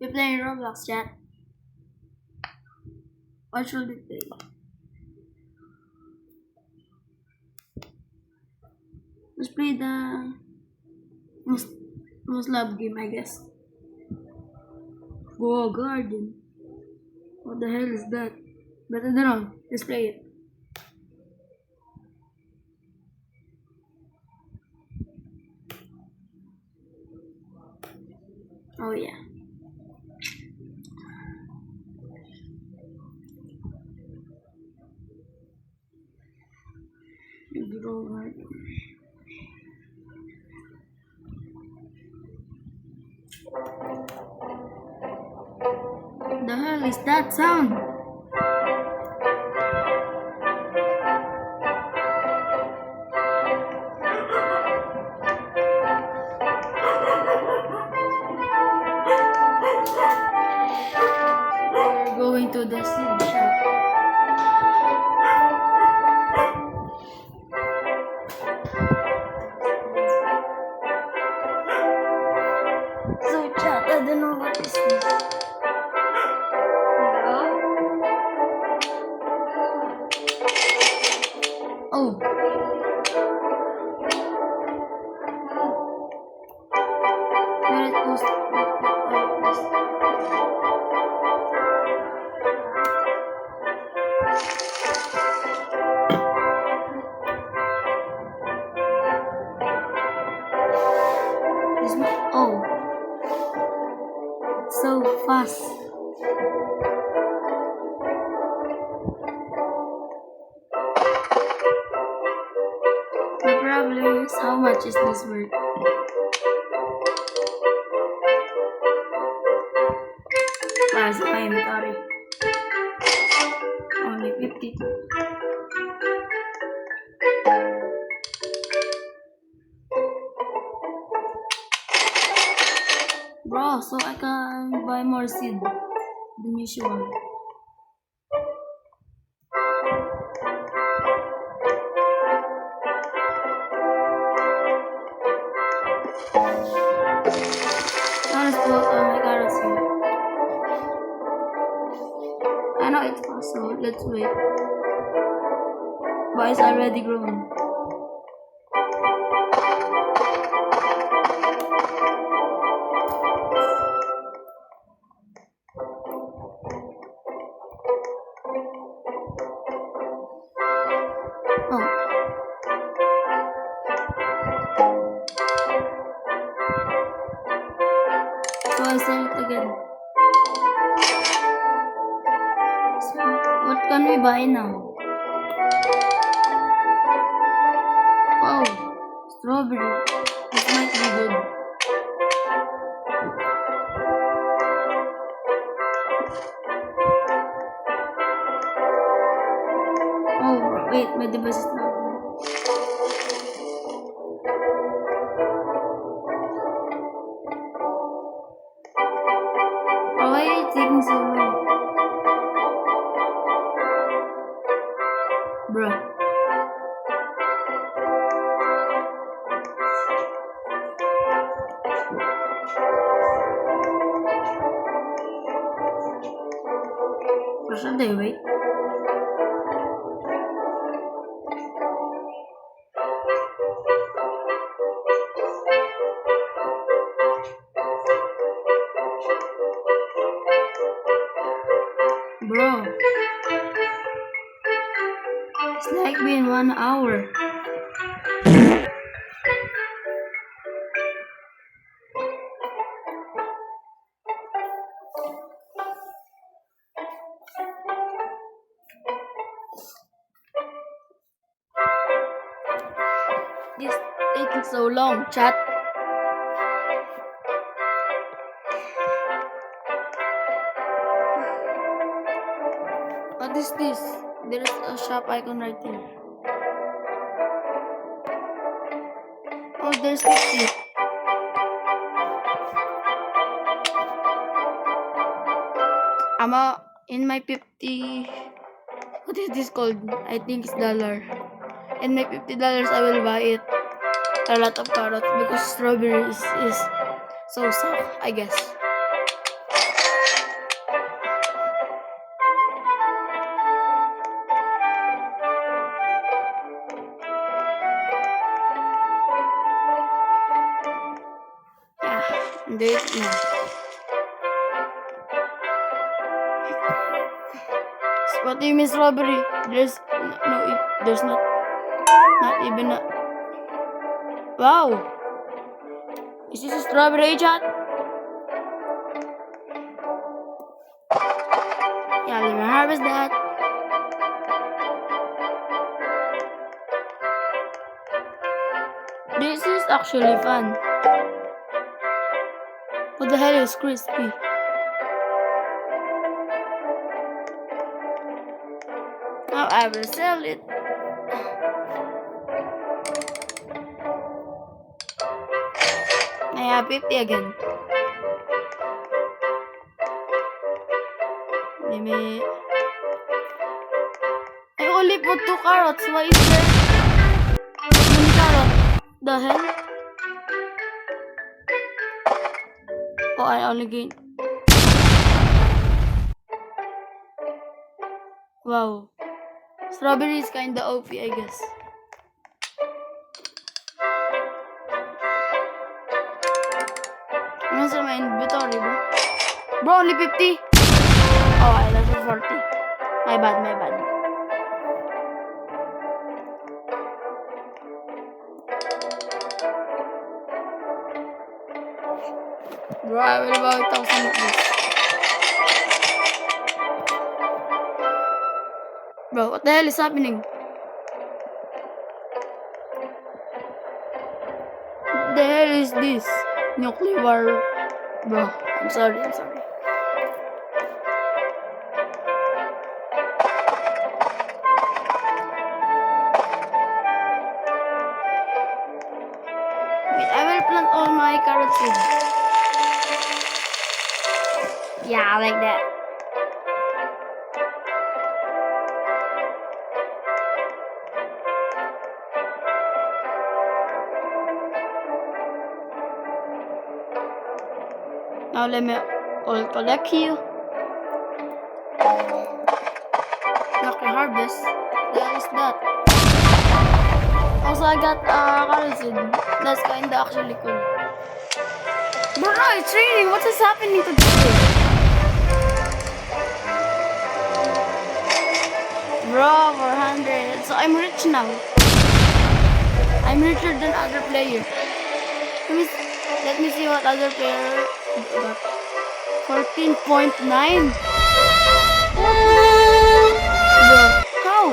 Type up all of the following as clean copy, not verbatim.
We're playing Roblox, chat. What should we play? Let's play the most loved game, I guess. Go Garden. What the hell is that? But I don't know. Let's play it. Oh yeah. Grow Garden. The hell is that sound? We're going to the seed shop. So chat, I don't know what is this. Oh. Where it goes? Oh. It's so fast. The problem is how much is this worth? Plus, I am sorry. Only 52. Bro, so I can buy more seed than usual. Let's put all my carrots here. I know it's possible. Let's wait. But it's already grown. Oh. So I sell it again. So what can we buy now? Oh, strawberry. This might be good. Oh, wait, my device is not. Oh, why are you taking so long? Bruh. Or should I wait? Bro, it's like been 1 hour. This taking so long, chat. What is this? There is a shop icon right here. Oh, there's 50. I'm in my 50. What is this called? I think it's dollar. In my $50, I will buy it. A lot of carrots because strawberries is So suck, I guess. Yeah, do it now. What do you mean strawberry? There's there's not even a. Wow, is this a strawberry, chat? Yeah, let me harvest that. This is actually fun. What the hell is crispy? Now I will sell it. I have 50 again. Let me. I only put 2 carrots. Why is there many carrots? The hell? Oh, I only gained. Wow. Strawberry is kinda OP, I guess. What's in my inventory, bro? Bro, only 50? Oh, I lost 40. My bad. Bro, I will buy 1,000 of this. Bro, what the hell is happening? What the hell is this? Nuclear war. Bro, I'm sorry. Wait, I will plant all my carrot seeds. Yeah, like that. Now let me all collect you. Lucky harvest. That is that. Also, I got carrot seed. That's kinda actually cool. Bro, no, it's raining. What is happening today? Bro, 400. So I'm rich now. I'm richer than other player. Let me see what other player got. 14.9. Bro, how?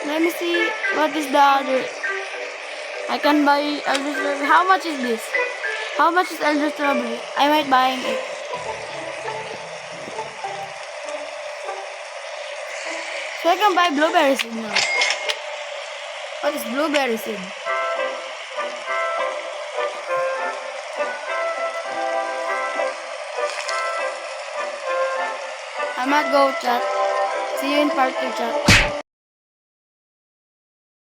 Let me see what is the other. I can buy Elder Strawberry. How much is this? How much is Elder Strawberry? I might buying it. So I can buy blueberry seed now. What is blueberry seed? I might go, chat. See you in part 2, chat.